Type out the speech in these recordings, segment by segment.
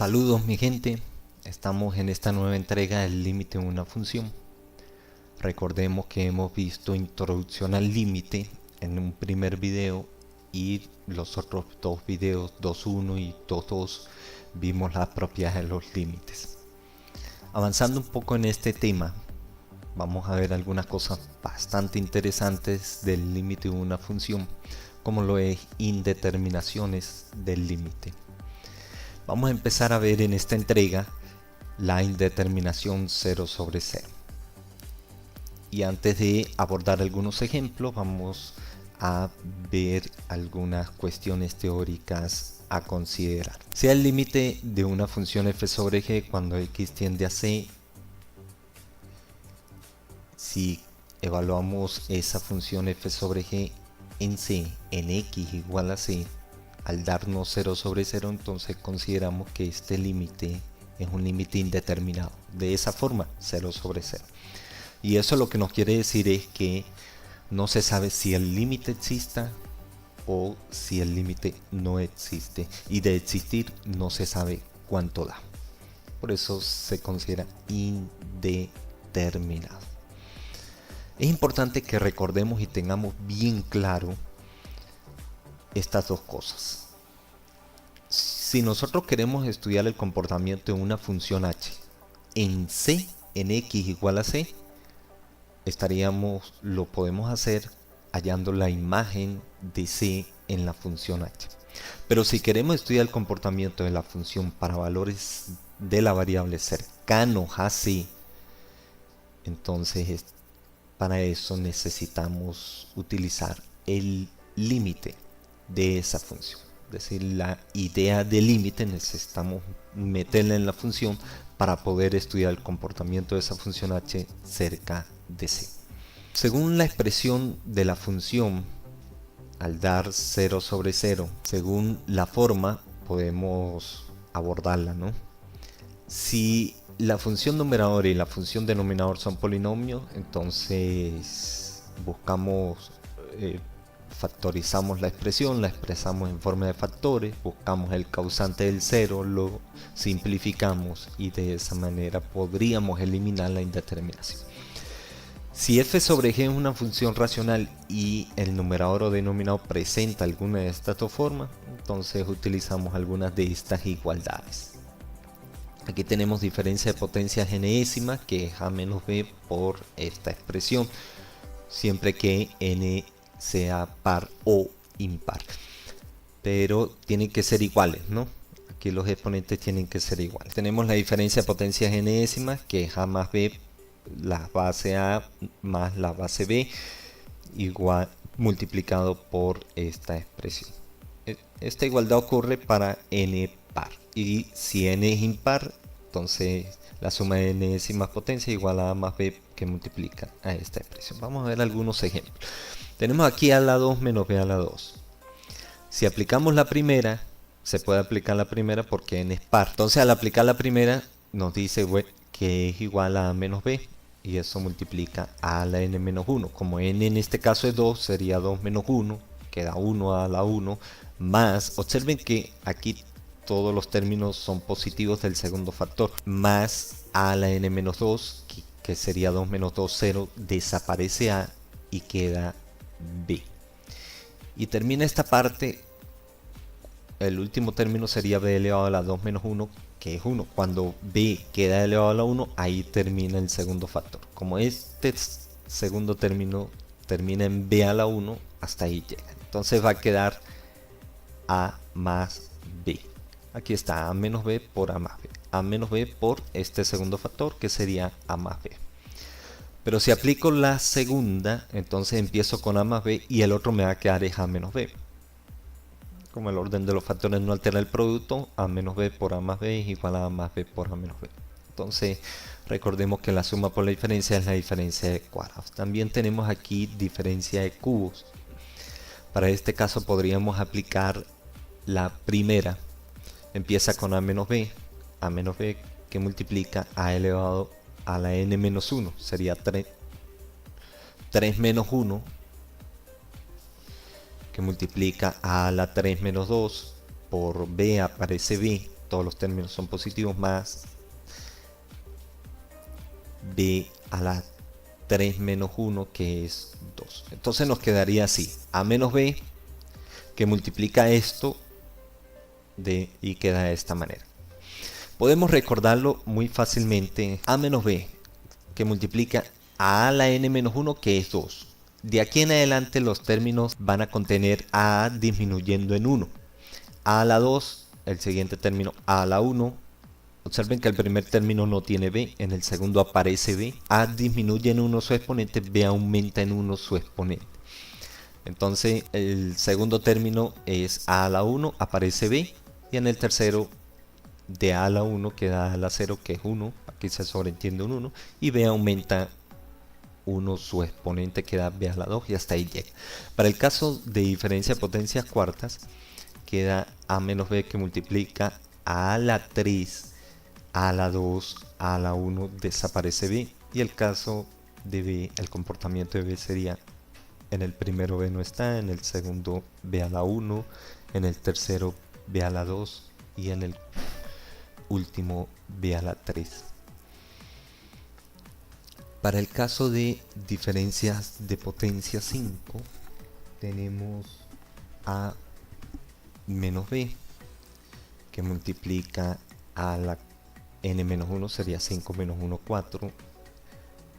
Saludos mi gente, estamos en esta nueva entrega del límite en una función. Recordemos que hemos visto introducción al límite en un primer video y los otros dos videos 2.1 y 2.2 vimos las propiedades de los límites. Avanzando un poco en este tema, vamos a ver algunas cosas bastante interesantes del límite de una función, como lo es indeterminaciones del límite. Vamos a empezar a ver en esta entrega la indeterminación 0 sobre 0. Y antes de abordar algunos ejemplos, vamos a ver algunas cuestiones teóricas a considerar. Sea el límite de una función f sobre g cuando x tiende a c, si evaluamos esa función f sobre g en c, en x igual a c, al darnos 0 sobre 0, entonces consideramos que este límite es un límite indeterminado. De esa forma, 0 sobre 0. Y eso lo que nos quiere decir es que no se sabe si el límite exista o si el límite no existe. Y de existir no se sabe cuánto da. Por eso se considera indeterminado. Es importante que recordemos y tengamos bien claro estas dos cosas. Si nosotros queremos estudiar el comportamiento de una función h en c, en x igual a c, lo podemos hacer hallando la imagen de c en la función h. Pero si queremos estudiar el comportamiento de la función para valores de la variable cercanos a c, entonces para eso necesitamos utilizar el límite de esa función. Es decir, la idea de límite necesitamos meterla en la función para poder estudiar el comportamiento de esa función h cerca de c. Según la expresión de la función, al dar 0 sobre 0, según la forma podemos abordarla, ¿no? Si la función numerador y la función denominador son polinomios, entonces buscamos factorizamos la expresión, la expresamos en forma de factores, buscamos el causante del 0, lo simplificamos y de esa manera podríamos eliminar la indeterminación. Si f sobre g es una función racional y el numerador o denominador presenta alguna de estas dos formas, entonces utilizamos algunas de estas igualdades. Aquí tenemos diferencia de potencia genésima, que es a menos b por esta expresión, siempre que n sea par o impar, pero tienen que ser iguales, ¿no? Aquí los exponentes tienen que ser iguales. Tenemos la diferencia de potencia genésima, que es a más b, la base a más la base b, igual multiplicado por esta expresión. Esta igualdad ocurre para n par, y si n es impar, entonces la suma de enésimas potencia igual a más b, que multiplica a esta expresión. Vamos a ver algunos ejemplos. Tenemos aquí a la 2 menos b a la 2. Si aplicamos la primera, se puede aplicar la primera porque n es par. Entonces al aplicar la primera nos dice que es igual a menos b, y eso multiplica a la n menos 1. Como n en este caso es 2, sería 2 menos 1, queda 1 a la 1, más, observen que aquí todos los términos son positivos del segundo factor, más a la n menos 2, que sería 2 menos 2, 0, desaparece a y queda b. Y termina esta parte, el último término sería b elevado a la 2 menos 1, que es 1. Cuando b queda elevado a la 1, ahí termina el segundo factor. Como este segundo término termina en b a la 1, hasta ahí llega. Entonces va a quedar a más b. Aquí está a menos b por a más b. A menos b por este segundo factor, que sería a más b. Pero si aplico la segunda, entonces empiezo con a más b y el otro me va a quedar es a menos b. Como el orden de los factores no altera el producto, a menos b por a más b es igual a más b por a menos b. Entonces recordemos que la suma por la diferencia es la diferencia de cuadrados. También tenemos aquí diferencia de cubos. Para este caso podríamos aplicar la primera. Empieza con a menos b que multiplica a elevado a la n menos 1, sería 3 menos 1, que multiplica a la 3 menos 2 por b, aparece b, todos los términos son positivos, más b a la 3 menos 1, que es 2. Entonces nos quedaría así: a menos b, que multiplica esto y queda de esta manera. Podemos recordarlo muy fácilmente: a menos b, que multiplica a la n menos 1, que es 2. De aquí en adelante los términos van a contener a disminuyendo en 1. A la 2, el siguiente término, a la 1. Observen que el primer término no tiene b, en el segundo aparece b. A disminuye en 1 su exponente, b aumenta en 1 su exponente. Entonces el segundo término es a la 1, aparece b, y en el tercero de a la 1 queda a la 0, que es 1, aquí se sobreentiende un 1, y b aumenta 1 su exponente, queda b a la 2, y hasta ahí llega. Para el caso de diferencia de potencias cuartas, queda a menos b, que multiplica a la 3, a la 2, a la 1, desaparece b, y el caso de b, el comportamiento de b sería: en el primero b no está, en el segundo b a la 1, en el tercero b a la 2, y en el último b a la 3. Para el caso de diferencias de potencia 5, tenemos a menos b, que multiplica a la n menos 1, sería 5 menos 1, 4,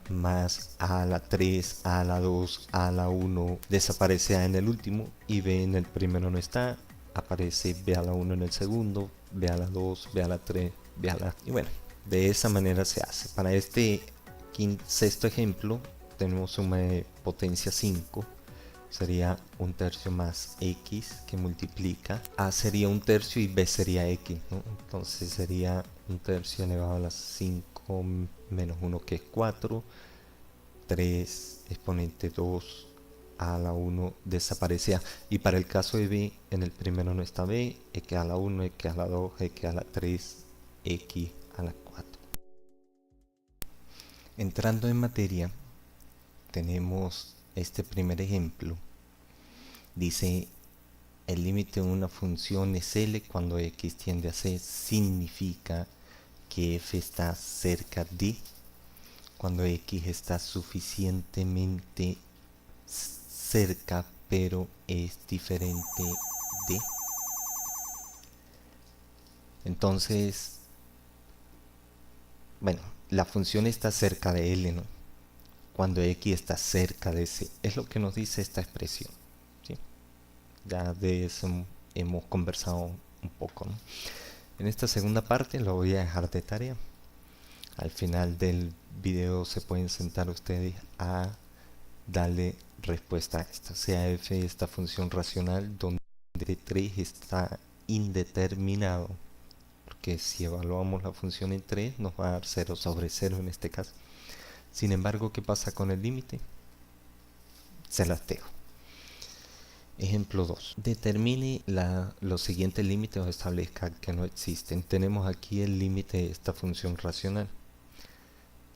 más a la 3, a la 2, a la 1, desaparece a en el último, y b en el primero no está, aparece b a la 1 en el segundo, b a la 2, b a la 3, b a la... y bueno, de esa manera se hace. Para este sexto ejemplo tenemos suma de potencia 5, sería 1/3 más x, que multiplica a sería 1/3 y b sería x, ¿no? Entonces sería 1/3 elevado a la 5 menos 1, que es 4, 3 exponente 2 a la 1, desaparece a. Y para el caso de b, en el primero no está b, x a la 1, x a la 2, x a la 3, x a la 4. Entrando en materia, tenemos este primer ejemplo. Dice: el límite de una función es L cuando x tiende a C. Significa que f está cerca de cuando x está suficientemente cerca pero es diferente de. Entonces, bueno, la función está cerca de L, ¿no? Cuando x está cerca de C. Es lo que nos dice esta expresión, ¿sí? Ya de eso hemos conversado un poco, ¿no? En esta segunda parte lo voy a dejar de tarea. Al final del video se pueden sentar ustedes a darle respuesta a esta. Sea f esta función racional donde 3 está indeterminado, porque si evaluamos la función en 3 nos va a dar 0 sobre 0 en este caso. Sin embargo, ¿qué pasa con el límite? Se las dejo. Ejemplo 2. Determine los siguientes límites o establezca que no existen. Tenemos aquí el límite de esta función racional.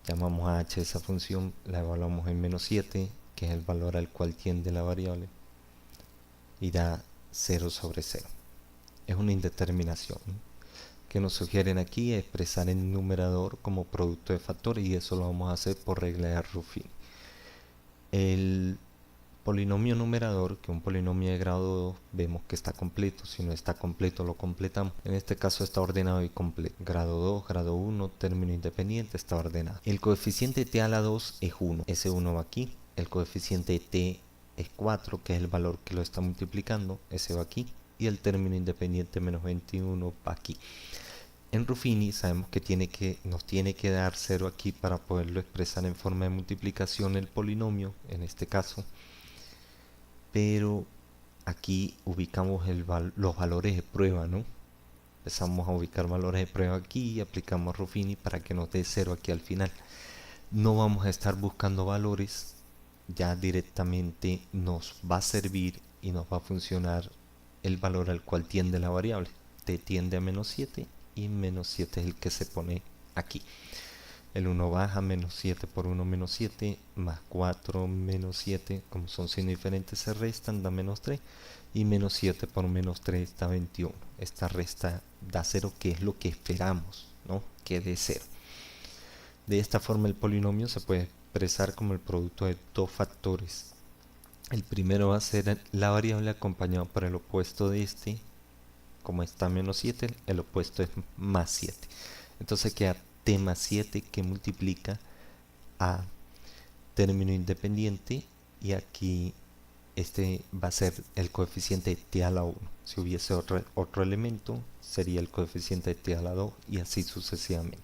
Llamamos a h esa función, la evaluamos en menos 7, que es el valor al cual tiende la variable, y da 0 sobre 0. Es una indeterminación, ¿no? Que nos sugieren aquí expresar el numerador como producto de factores, y eso lo vamos a hacer por regla de Ruffini. El polinomio numerador, que un polinomio de grado 2, vemos que está completo. Si no está completo lo completamos. En este caso está ordenado y completo. Grado 2, grado 1, término independiente, está ordenado. El coeficiente t a la 2 es 1, ese 1 va aquí. El coeficiente t es 4, que es el valor que lo está multiplicando, ese va aquí. Y el término independiente menos 21 va aquí. En Ruffini sabemos que nos tiene que dar 0 aquí para poderlo expresar en forma de multiplicación el polinomio, en este caso. Pero aquí ubicamos los valores de prueba, ¿no? Empezamos a ubicar valores de prueba aquí y aplicamos Ruffini para que nos dé 0 aquí al final. No vamos a estar buscando valores, ya directamente nos va a servir y nos va a funcionar el valor al cual tiende la variable. T tiende a menos 7 y menos 7 es el que se pone aquí. El 1 baja, menos 7 por 1 menos 7, más 4 menos 7, como son signos diferentes se restan, da menos 3, y menos 7 por menos 3 da 21. Esta resta da 0, que es lo que esperamos, ¿no? Que dé 0. De esta forma el polinomio se puede expresar como el producto de dos factores. El primero va a ser la variable acompañado por el opuesto de este. Como está menos 7, el opuesto es más 7. Entonces queda t más 7 que multiplica a término independiente, y aquí este va a ser el coeficiente de t a la 1. Si hubiese otro elemento, sería el coeficiente de t a la 2 y así sucesivamente.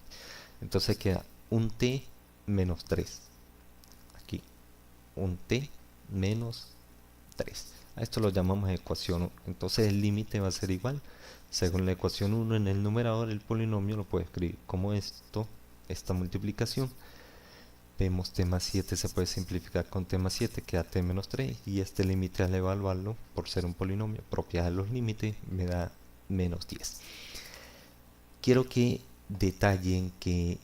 Entonces queda un t menos 3. Aquí, un t menos 3. A esto lo llamamos ecuación 1. Entonces el límite va a ser igual. Según la ecuación 1 en el numerador, el polinomio lo puede escribir como esto, esta multiplicación. Vemos t más 7 se puede simplificar con t más 7, queda t menos 3, y este límite al evaluarlo, por ser un polinomio, propiedad de los límites, me da menos 10. Quiero que detallen que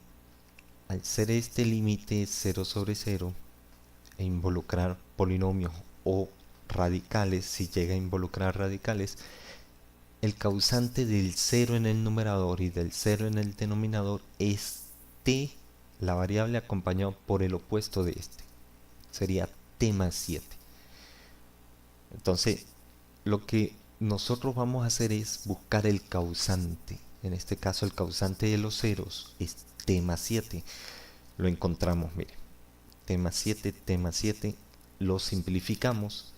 al ser este límite 0 sobre 0 e involucrar polinomios o radicales, si llega a involucrar radicales, el causante del 0 en el numerador y del 0 en el denominador es t, la variable acompañado por el opuesto de este. Sería t más 7. Entonces, lo que nosotros vamos a hacer es buscar el causante. En este caso, el causante de los ceros es t más 7. Lo encontramos, mire. T más 7, t más 7. Lo simplificamos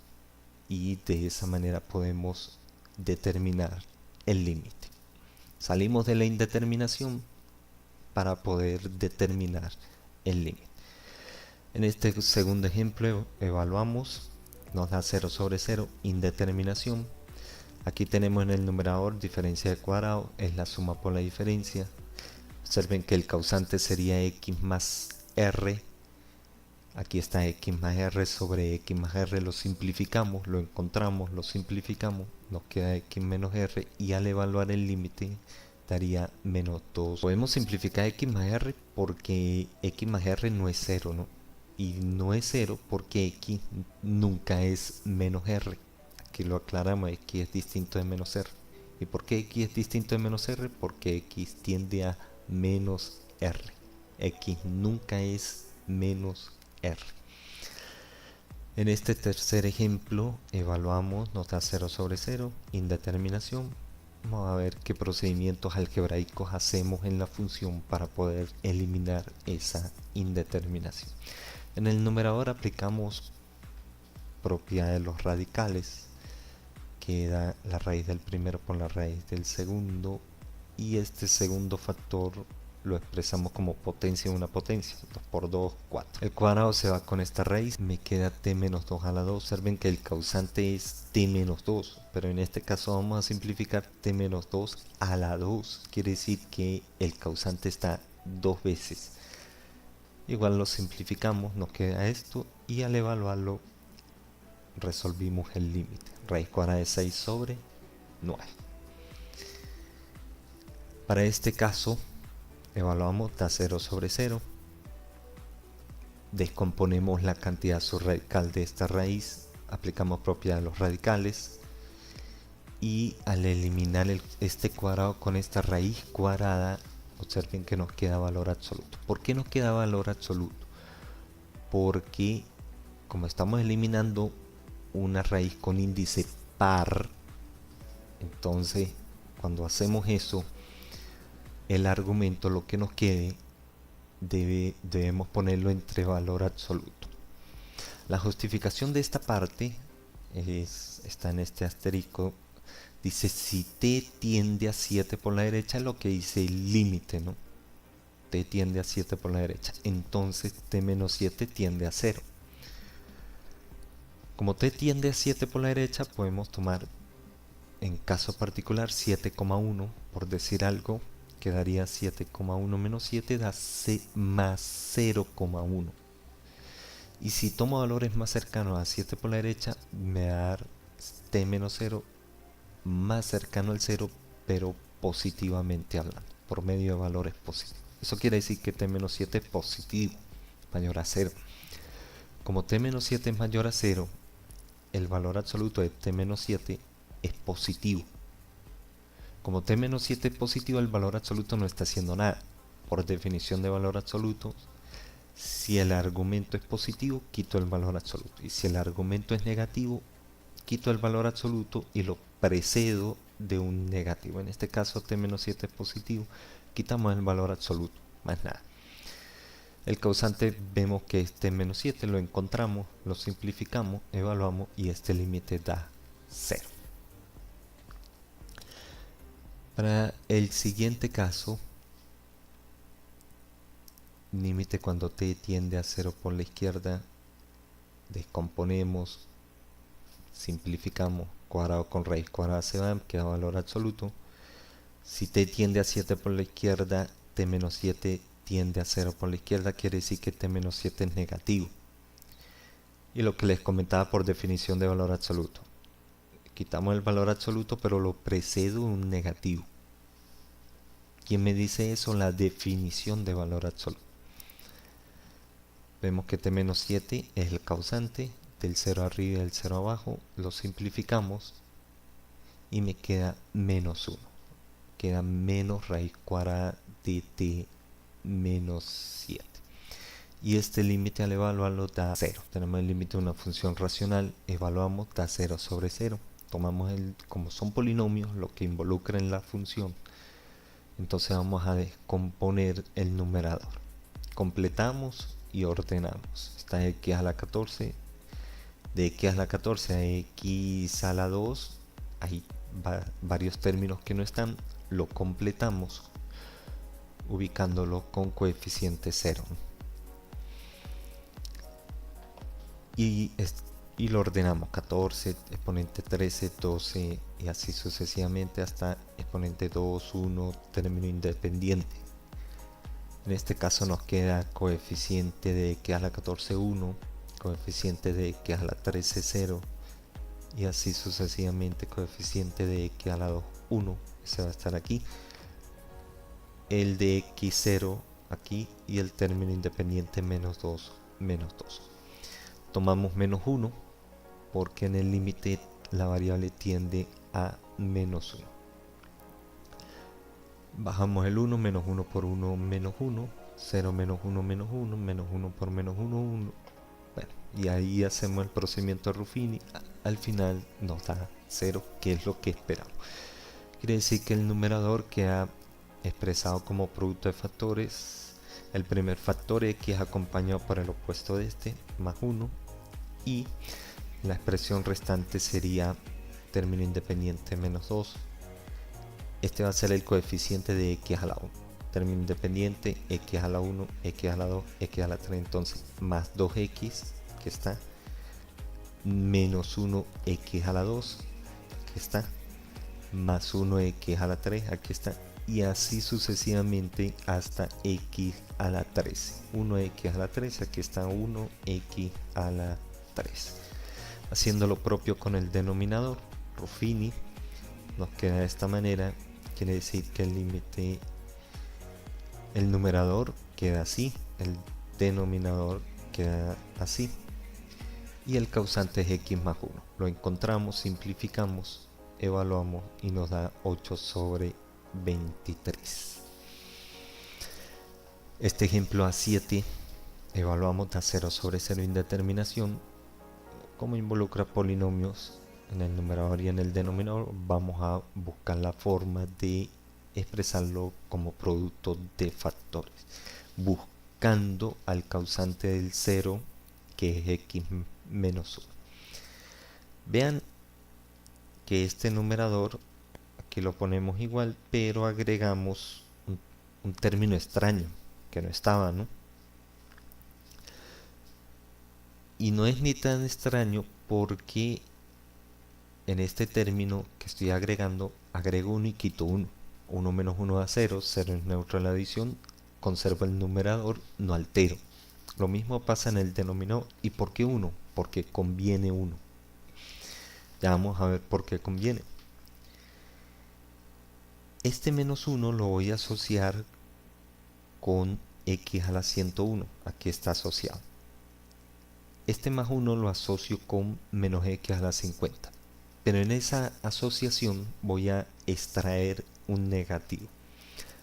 y de esa manera podemos determinar el límite. Salimos de la indeterminación para poder determinar el límite. En este segundo ejemplo evaluamos, nos da 0 sobre 0, indeterminación. Aquí tenemos en el numerador diferencia de cuadrado, es la suma por la diferencia. Observen que el causante sería x más r. Aquí está x más r sobre x más r, lo simplificamos, lo encontramos, lo simplificamos, nos queda x menos r, y al evaluar el límite daría menos 2. Podemos simplificar x más r porque x más r no es 0, ¿no? Y no es 0 porque x nunca es menos r. Aquí lo aclaramos, x es distinto de menos r. ¿Y por qué x es distinto de menos r? Porque x tiende a menos r. X nunca es menos r. En este tercer ejemplo evaluamos, nos da 0 sobre 0, indeterminación. Vamos a ver qué procedimientos algebraicos hacemos en la función para poder eliminar esa indeterminación. En el numerador aplicamos propiedad de los radicales, que da la raíz del primero por la raíz del segundo, y este segundo factor lo expresamos como potencia de una potencia, 2 por 2, 4. El cuadrado se va con esta raíz, me queda t menos 2 a la 2. Observen que el causante es t menos 2, pero en este caso vamos a simplificar t menos 2 a la 2. Quiere decir que el causante está dos veces. Igual lo simplificamos, nos queda esto, y al evaluarlo resolvimos el límite. Raíz cuadrada de 6 sobre 9. Para este caso evaluamos, da 0 sobre 0. Descomponemos la cantidad subradical de esta raíz, aplicamos propiedad de los radicales, y al eliminar este cuadrado con esta raíz cuadrada, observen que nos queda valor absoluto. ¿Por qué nos queda valor absoluto? Porque como estamos eliminando una raíz con índice par, entonces cuando hacemos eso, el argumento, lo que nos quede, debemos ponerlo entre valor absoluto. La justificación de esta parte está en este asterisco. Dice si t tiende a 7 por la derecha, lo que dice el límite, ¿no? T tiende a 7 por la derecha, entonces t menos 7 tiende a 0. Como t tiende a 7 por la derecha, podemos tomar en caso particular 7,1, por decir algo, quedaría 7,1 menos 7 da c más 0,1. Y si tomo valores más cercanos a 7 por la derecha, me va a dar t menos 0 más cercano al 0, pero positivamente hablando, por medio de valores positivos. Eso quiere decir que t menos 7 es positivo, mayor a 0. Como t menos 7 es mayor a 0, el valor absoluto de t menos 7 es positivo. Como t menos 7 es positivo, el valor absoluto no está haciendo nada. Por definición de valor absoluto, si el argumento es positivo, quito el valor absoluto. Y si el argumento es negativo, quito el valor absoluto y lo precedo de un negativo. En este caso t menos 7 es positivo, quitamos el valor absoluto, más nada. El causante vemos que es t menos 7, lo encontramos, lo simplificamos, evaluamos y este límite da 0. Para el siguiente caso, límite cuando t tiende a 0 por la izquierda, descomponemos, simplificamos, cuadrado con raíz cuadrada se va, queda valor absoluto. Si t tiende a 7 por la izquierda, t menos 7 tiende a 0 por la izquierda, quiere decir que t menos 7 es negativo. Y lo que les comentaba por definición de valor absoluto. Quitamos el valor absoluto, pero lo precedo un negativo. ¿Quién me dice eso? La definición de valor absoluto. Vemos que t menos 7 es el causante, del 0 arriba y del 0 abajo, lo simplificamos y me queda menos 1. Queda menos raíz cuadrada de t menos 7. Y este límite al evaluarlo da 0. Tenemos el límite de una función racional, evaluamos, da 0 sobre 0. Tomamos como son polinomios, lo que involucra en la función. Entonces vamos a descomponer el numerador. Completamos y ordenamos. Esta es x a la 14. De x a la 14 a x a la 2 hay varios términos que no están. Lo completamos ubicándolo con coeficiente 0. Y lo ordenamos 14, exponente 13, 12 y así sucesivamente hasta exponente 2, 1, término independiente. En este caso nos queda coeficiente de x a la 14, 1, coeficiente de x a la 13, 0 y así sucesivamente, coeficiente de x a la 2, 1, ese va a estar aquí, el de x0 aquí y el término independiente menos 2, menos 2. Tomamos menos 1 porque en el límite la variable tiende a menos 1. Bajamos el 1, menos 1 por 1, menos 1, 0 menos 1, menos 1, menos 1 por menos 1, 1. Bueno, y ahí hacemos el procedimiento de Ruffini. Al final nos da 0, que es lo que esperamos. Quiere decir que el numerador queda expresado como producto de factores. El primer factor x acompañado por el opuesto de este, más 1. Y la expresión restante sería término independiente menos 2. Este va a ser el coeficiente de x a la 1. Término independiente, x a la 1, x a la 2, x a la 3. Entonces, más 2x, que está, menos 1x a la 2, que está, más 1x a la 3, aquí está, y así sucesivamente hasta x a la 13. 1x a la 13, aquí está 1x a la 3. Haciendo lo propio con el denominador, Ruffini, nos queda de esta manera. Quiere decir que el límite, el numerador queda así, el denominador queda así y el causante es x más 1. Lo encontramos, simplificamos, evaluamos y nos da 8 sobre 23. Este ejemplo A7 evaluamos, da 0 sobre 0 indeterminación. Como involucra polinomios en el numerador y en el denominador, vamos a buscar la forma de expresarlo como producto de factores, buscando al causante del 0, que es x menos 1. Vean que este numerador aquí lo ponemos igual, pero agregamos un término extraño que no estaba, ¿no? Y no es ni tan extraño porque en este término que estoy agregando, agrego 1 y quito 1. 1 menos 1 da 0, 0 es neutro en la adición, conservo el numerador, no altero. Lo mismo pasa en el denominador. ¿Y por qué 1? Porque conviene 1. Ya vamos a ver por qué conviene. Este menos 1 lo voy a asociar con x a la 101. Aquí está asociado. Este más 1 lo asocio con menos x a la 50. Pero en esa asociación voy a extraer un negativo.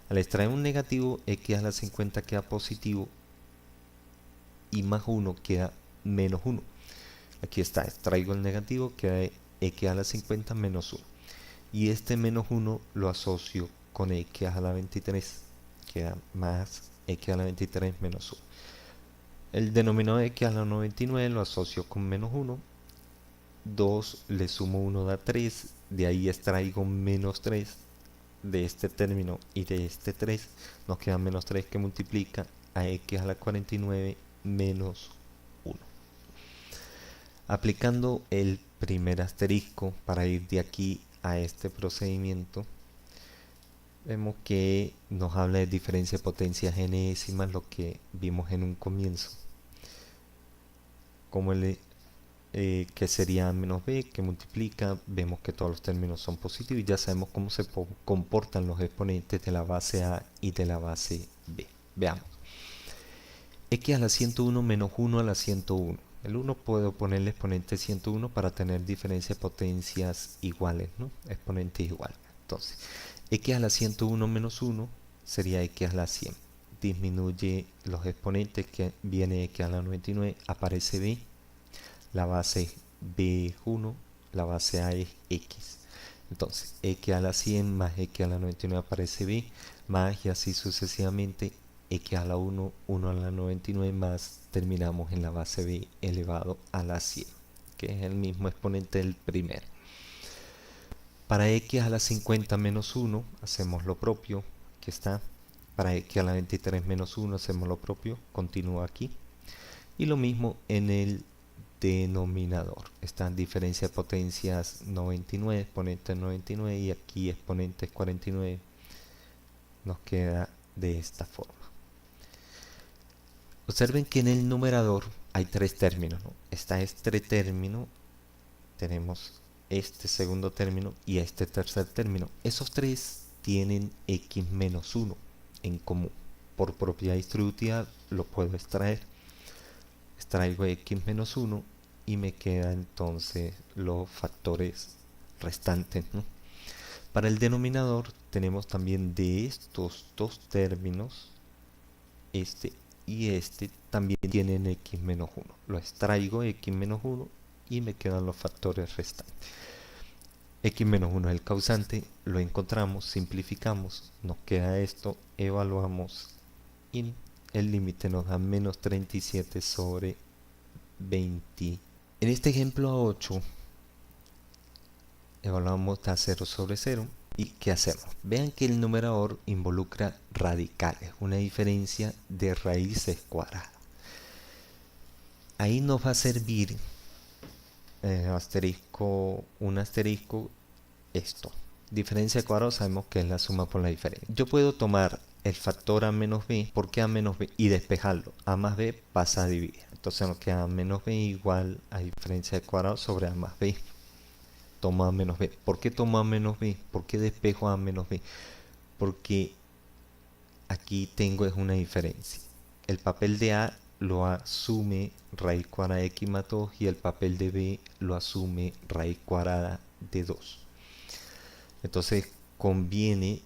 Al extraer un negativo, x a la 50 queda positivo y más 1 queda menos 1. Aquí está, extraigo el negativo, queda x a la 50 menos 1. Y este menos 1 lo asocio con x a la 23. Queda más x a la 23 menos 1. El denominador x a la 99 lo asocio con menos 1. 2 le sumo 1 da 3. De ahí extraigo menos 3 de este término y de este 3. Nos queda menos 3 que multiplica a x a la 49 menos 1. Aplicando el primer asterisco para ir de aquí a este procedimiento, vemos que nos habla de diferencia de potencias enésimas, lo que vimos en un comienzo. Como que sería a menos b, que multiplica, vemos que todos los términos son positivos y ya sabemos cómo se comportan los exponentes de la base a y de la base b. Veamos. X a la 101 menos 1 a la 101. El 1 puedo ponerle exponente 101 para tener diferencia de potencias iguales, ¿no? Exponentes iguales. Entonces, x a la 101 menos 1 sería x a la 100. Disminuye los exponentes, que viene x a la 99, aparece b. La base es b1, la base a es x. Entonces, x a la 100 más x a la 99 aparece b, más y así sucesivamente, x a la 1, 1 a la 99 más, terminamos en la base b elevado a la 100, que es el mismo exponente del primero. Para x a la 50 menos 1 hacemos lo propio, que está. Para x a la 23 menos 1 hacemos lo propio, continúa aquí. Y lo mismo en el denominador. Está diferencia de potencias 99, exponente 99 y aquí exponente 49. Nos queda de esta forma. Observen que en el numerador hay tres términos, ¿no? Está este término, tenemos este segundo término y este tercer término. Esos tres tienen x menos 1 en común. Por propiedad distributiva lo puedo extraer. Extraigo x menos 1 y me quedan entonces los factores restantes, ¿no? Para el denominador tenemos también de estos dos términos, este y este también tienen x menos 1. Lo extraigo x menos 1 y me quedan los factores restantes. X menos 1 es el causante, lo encontramos, simplificamos, nos queda esto, evaluamos y el límite nos da menos 37 sobre 20. En este ejemplo 8 evaluamos a 0 sobre 0. ¿Y qué hacemos? Vean que el numerador involucra radicales, una diferencia de raíces cuadradas. Ahí nos va a servir un asterisco, esto. Diferencia de cuadrados sabemos que es la suma por la diferencia. Yo puedo tomar el factor a menos b, ¿por qué a menos b? Y despejarlo. A más b pasa a dividir. Entonces nos queda a menos b igual a diferencia de cuadrados sobre a más b. Tomo a menos b. ¿Por qué tomo a menos b? ¿Por qué despejo a menos b? Porque aquí tengo es una diferencia. El papel de a lo asume raíz cuadrada de x más 2 y el papel de b lo asume raíz cuadrada de 2. Entonces conviene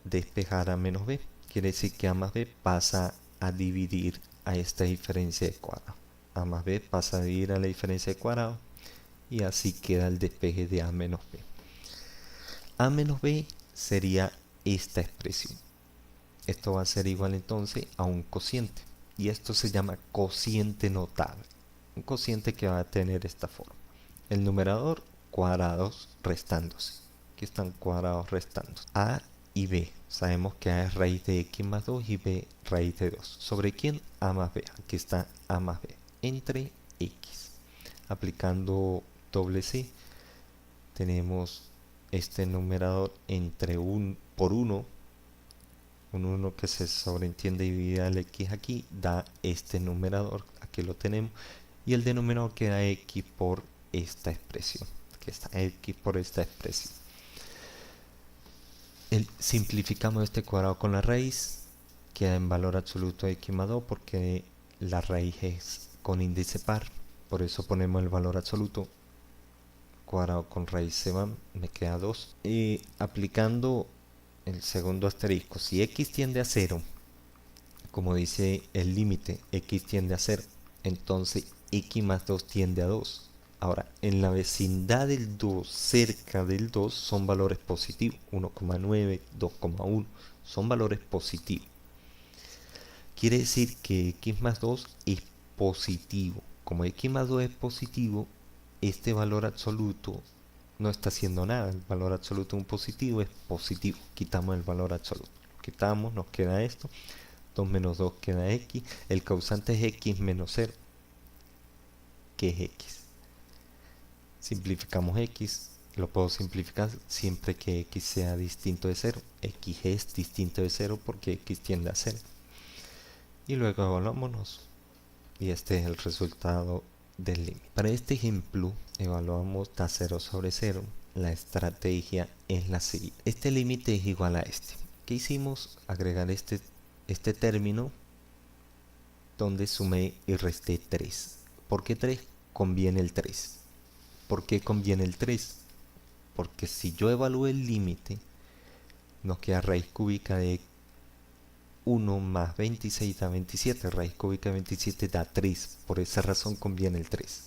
despejar a menos b. Quiere decir que a más b pasa a dividir a esta diferencia de cuadrado. A más b pasa a dividir a la diferencia de cuadrado y así queda el despeje de a menos b. A menos b sería esta expresión. Esto va a ser igual entonces a un cociente y esto se llama cociente notable. Un cociente que va a tener esta forma. El numerador cuadrados restándose. Aquí están cuadrados restándose. A y b. Sabemos que a es raíz de x más 2 y b raíz de 2. ¿Sobre quién? A más b. Aquí está a más b. Entre x. Aplicando doble c, tenemos este numerador entre 1 por 1. Un 1 que se sobreentiende y divide al x aquí, da este numerador, aquí lo tenemos, y el denominador queda x por esta expresión, que está x por esta expresión. Simplificamos este cuadrado con la raíz, queda en valor absoluto x más 2 porque la raíz es con índice par, por eso ponemos el valor absoluto. Cuadrado con raíz se van, me queda 2. Y aplicando el segundo asterisco, si x tiende a 0, como dice el límite, x tiende a 0, entonces x más 2 tiende a 2. Ahora, en la vecindad del 2, cerca del 2, son valores positivos. 1,9, 2,1, son valores positivos. Quiere decir que x más 2 es positivo. Como x más 2 es positivo, este valor absoluto no está haciendo nada. El valor absoluto de un positivo es positivo. Quitamos el valor absoluto. Quitamos, nos queda esto. 2 menos 2 queda x. El causante es x menos 0, que es x. Simplificamos x. Lo puedo simplificar siempre que x sea distinto de 0. X es distinto de 0 porque x tiende a 0. Y luego evaluámonos. Y este es el resultado del límite. Para este ejemplo, evaluamos da 0 sobre 0. La estrategia es la siguiente. Este límite es igual a este. ¿Qué hicimos? Agregar este término donde sumé y resté 3. ¿Por qué 3? Conviene el 3. ¿Por qué conviene el 3? Porque si yo evalúo el límite, nos queda raíz cúbica de 1 más 26 da 27. Raíz cúbica de 27 da 3. Por esa razón conviene el 3.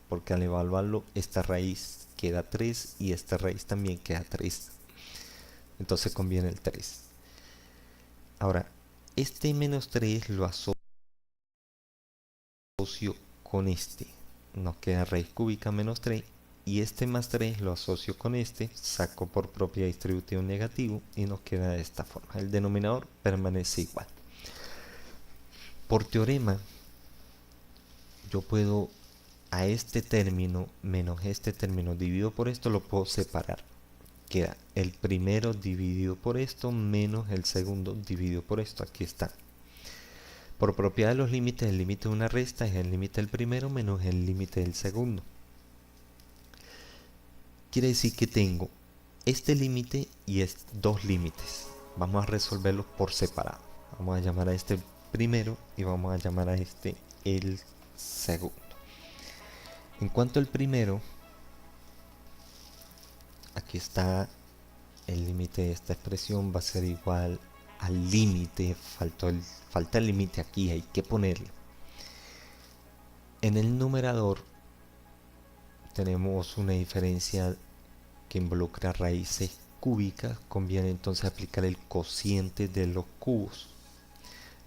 Porque al evaluarlo, esta raíz queda 3 y esta raíz también queda 3. Entonces conviene el 3. Ahora, este menos 3 lo asocio con este. Nos queda raíz cúbica menos 3. Y este más 3 lo asocio con este. Saco por propiedad distributiva un negativo y nos queda de esta forma. El denominador permanece igual. Por teorema, yo puedo a este término menos este término dividido por esto lo puedo separar. Queda el primero dividido por esto menos el segundo dividido por esto. Aquí está. Por propiedad de los límites, el límite de una resta es el límite del primero menos el límite del segundo. Quiere decir que tengo este límite y dos límites. Vamos a resolverlos por separado. Vamos a llamar a este primero y vamos a llamar a este el segundo. En cuanto al primero, aquí está el límite de esta expresión, va a ser igual al límite. Falta el límite aquí, hay que ponerlo. En el numerador tenemos una diferencia que involucra raíces cúbicas. Conviene entonces aplicar el cociente de los cubos.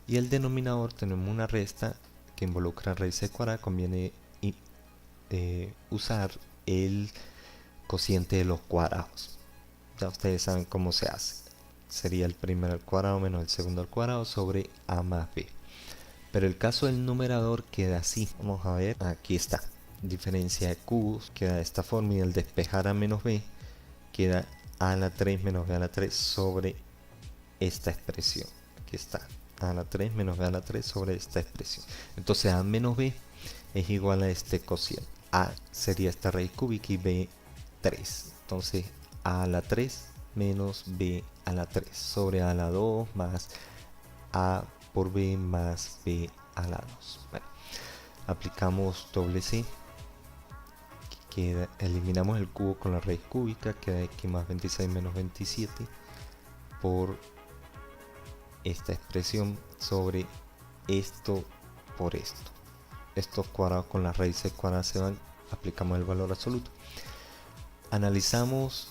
Y el denominador tenemos una resta que involucra raíces cuadradas. Conviene usar el cociente de los cuadrados. Ya ustedes saben cómo se hace. Sería el primero al cuadrado menos el segundo al cuadrado sobre a más b. Pero el caso del numerador queda así. Vamos a ver, aquí está. Diferencia de cubos queda de esta forma y el despejar a menos b queda a la 3 menos b a la 3 sobre esta expresión. Aquí está. A la 3 menos b a la 3 sobre esta expresión. Entonces a menos b es igual a este cociente. A sería esta raíz cúbica y b 3. Entonces a la 3 menos b a la 3 sobre a la 2 más a por b más b a la 2. Bueno, aplicamos doble c. Eliminamos el cubo con la raíz cúbica. Queda x más 26 menos 27 por esta expresión sobre esto por esto. Estos cuadrados con las raíces cuadradas se van. Aplicamos el valor absoluto. Analizamos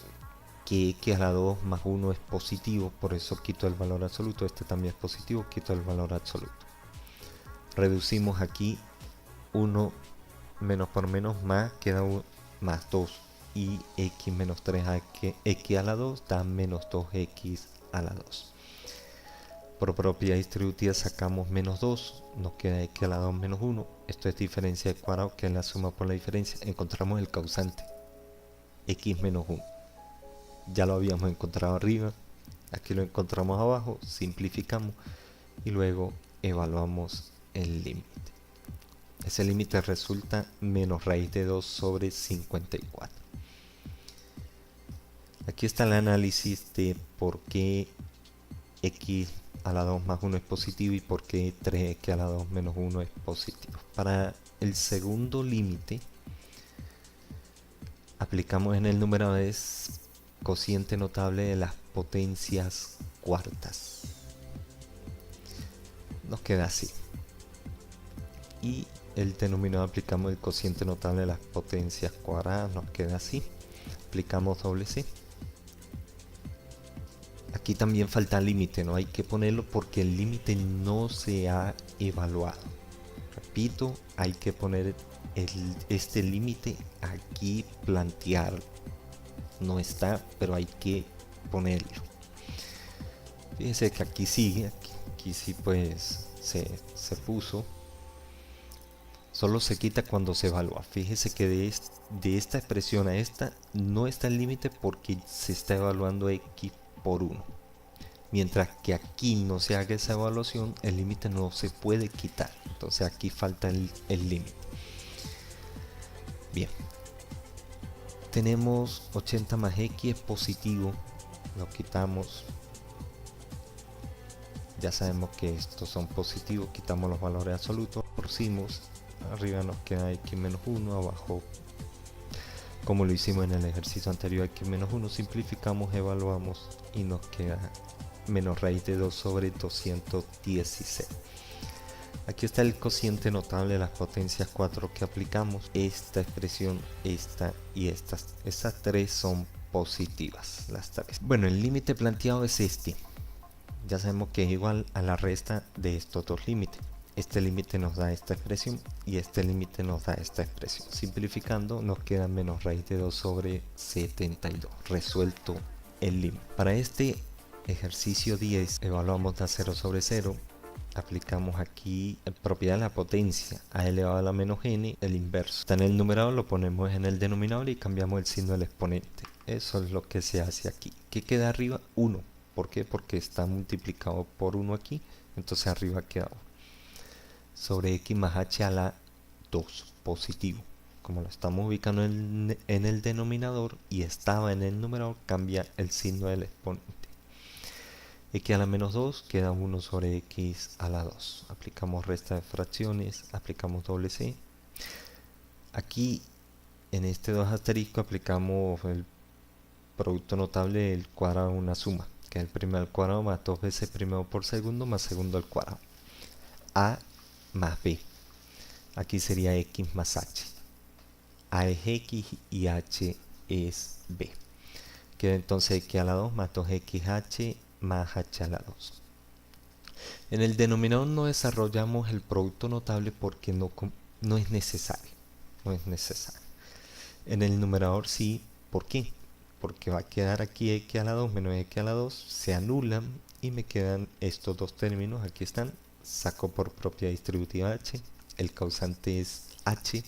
que x a la 2 más 1 es positivo, por eso quito el valor absoluto. Este también es positivo, quito el valor absoluto. Reducimos aquí 1 menos por menos más, queda 1 más 2. Y x menos 3 a x a la 2 da menos 2x a la 2. Por propiedad distributiva sacamos menos 2, nos queda x a la 2 menos 1. Esto es diferencia de cuadrado, que es la suma por la diferencia. Encontramos el causante, x menos 1. Ya lo habíamos encontrado arriba, aquí lo encontramos abajo, simplificamos y luego evaluamos el límite. Ese límite resulta menos raíz de 2 sobre 54. Aquí está el análisis de por qué x a la 2 más 1 es positivo y por qué 3x a la 2 menos 1 es positivo. Para el segundo límite, aplicamos en el numerador es cociente notable de las potencias cuartas. Nos queda así. Y el denominador aplicamos el cociente notable de las potencias cuadradas. Nos queda así. Aplicamos doble C. Aquí también falta límite, no hay que ponerlo porque el límite no se ha evaluado. Repito, hay que poner este límite aquí, plantearlo. No está, pero hay que ponerlo. Fíjense que aquí sigue, aquí sí pues se puso. Solo se quita cuando se evalúa. Fíjese que de esta expresión a esta no está el límite porque se está evaluando x por 1. Mientras que aquí no se haga esa evaluación, el límite no se puede quitar. Entonces aquí falta el límite. Bien. Tenemos 80 más x es positivo. Lo quitamos. Ya sabemos que estos son positivos. Quitamos los valores absolutos. Torcimos. Arriba nos queda x menos 1. Abajo, como lo hicimos en el ejercicio anterior, x menos 1. Simplificamos, evaluamos y nos queda menos raíz de 2 sobre 216. Aquí está el cociente notable de las potencias 4 que aplicamos. Esta expresión, esta y estas tres son positivas, las tres. Bueno, el límite planteado es este. Ya sabemos que es igual a la resta de estos dos límites. Este límite nos da esta expresión y este límite nos da esta expresión. Simplificando nos queda menos raíz de 2 sobre 72. Resuelto el límite. Para este ejercicio 10 evaluamos da 0 sobre 0. Aplicamos aquí propiedad de la potencia a elevado a la menos n, el inverso. Está en el numerador, lo ponemos en el denominador y cambiamos el signo del exponente. Eso es lo que se hace aquí. ¿Qué queda arriba? 1. ¿Por qué? Porque está multiplicado por 1 aquí, entonces arriba queda 1. Sobre x más h a la 2, positivo. Como lo estamos ubicando en el denominador y estaba en el numerador, cambia el signo del exponente. X a la menos 2 queda 1 sobre x a la 2. Aplicamos resta de fracciones, aplicamos doble C. Aquí en este 2 asterisco aplicamos el producto notable del cuadrado de una suma, que es el primero al cuadrado más 2 veces primero por segundo más segundo al cuadrado. A más B. Aquí sería x más h. A es x y h es b. Queda entonces x a la 2 más 2xh más h a la 2. En el denominador no desarrollamos el producto notable porque no es necesario. No es necesario. En el numerador sí. ¿Por qué? Porque va a quedar aquí x a la 2 menos x a la 2. Se anulan y me quedan estos dos términos. Aquí están. Saco por propiedad distributiva h. El causante es h.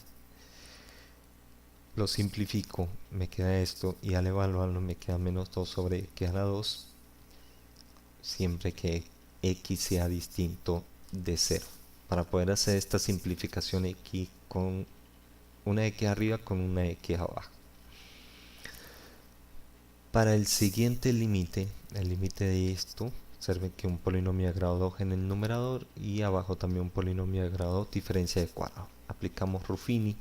Lo simplifico. Me queda esto. Y al evaluarlo me queda menos 2 sobre x a la 2. Siempre que x sea distinto de 0. Para poder hacer esta simplificación x con una x arriba con una x abajo. Para el siguiente límite, el límite de esto, observen que un polinomio de grado 2 en el numerador y abajo también un polinomio de grado 2, diferencia de cuadrado. Aplicamos Ruffini,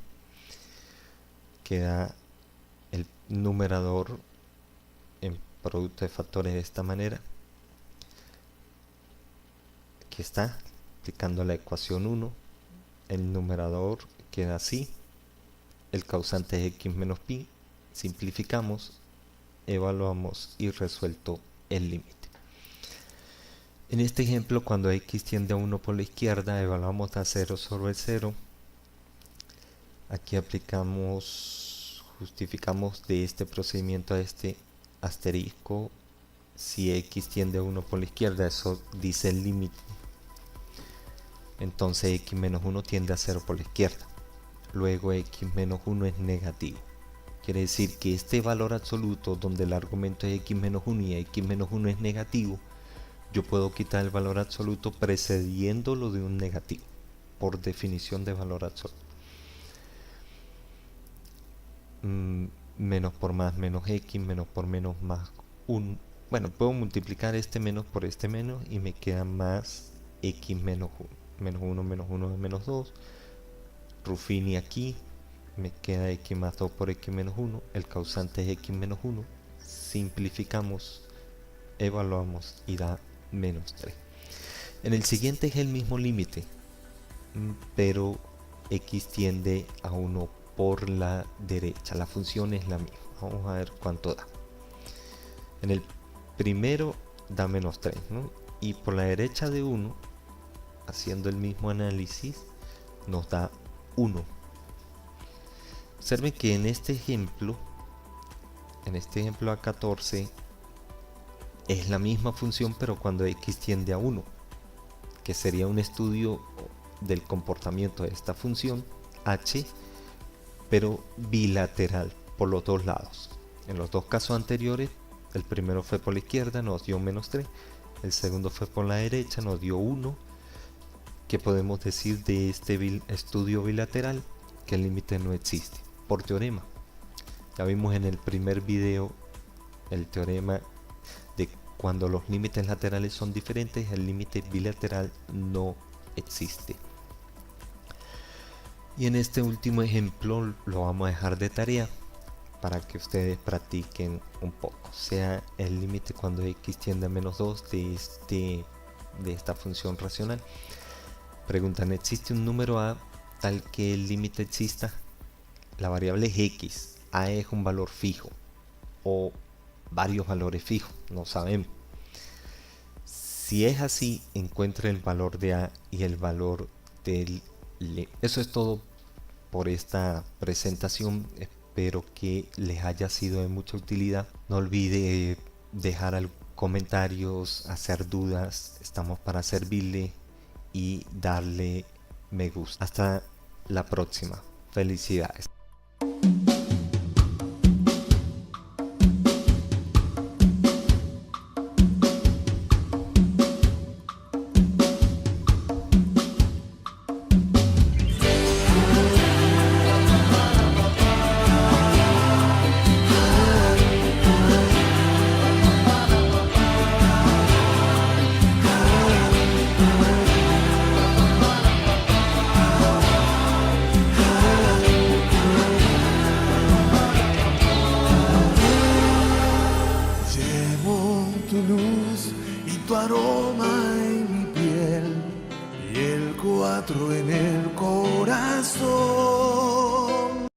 queda el numerador en producto de factores de esta manera. Aquí está, aplicando la ecuación 1, el numerador queda así, el causante es x menos pi, simplificamos, evaluamos y resuelto el límite. En este ejemplo, cuando x tiende a 1 por la izquierda, evaluamos a 0 sobre 0. Aquí aplicamos, justificamos de este procedimiento a este asterisco. Si x tiende a 1 por la izquierda, eso dice el límite. Entonces x menos 1 tiende a 0 por la izquierda. Luego x menos 1 es negativo. Quiere decir que este valor absoluto, donde el argumento es x menos 1 y x menos 1 es negativo, yo puedo quitar el valor absoluto precediéndolo de un negativo, por definición de valor absoluto. Menos por más menos x, menos por menos más 1, bueno, puedo multiplicar este menos por este menos y me queda más x menos 1. Menos 1 menos 1 es menos 2. Ruffini aquí. Me queda x más 2 por x menos 1. El causante es x menos 1. Simplificamos, evaluamos y da menos 3. En el siguiente es el mismo límite, pero x tiende a 1 por la derecha. La función es la misma. Vamos a ver cuánto da. En el primero da menos 3, ¿no? Y por la derecha de 1, haciendo el mismo análisis, nos da 1. Observen que en este ejemplo A14 es la misma función, pero cuando x tiende a 1, que sería un estudio del comportamiento de esta función h, pero bilateral por los dos lados. En los dos casos anteriores, el primero fue por la izquierda, nos dio menos 3, el segundo fue por la derecha, nos dio 1. ¿Qué podemos decir de este estudio bilateral? Que el límite no existe, por teorema. Ya vimos en el primer video el teorema de cuando los límites laterales son diferentes, el límite bilateral no existe. Y en este último ejemplo lo vamos a dejar de tarea para que ustedes practiquen un poco. Sea el límite cuando x tiende a menos 2 de esta función racional. Preguntan, ¿existe un número a tal que el límite exista? La variable es x. A es un valor fijo o varios valores fijos, no sabemos. Si es así, encuentre el valor de a y el valor del límite. Eso es todo por esta presentación. Espero que les haya sido de mucha utilidad. No olvide dejar comentarios, hacer dudas. Estamos para servirle y darle me gusta. Hasta la próxima. Felicidades. Tu luz y tu aroma en mi piel y el 4 en el corazón.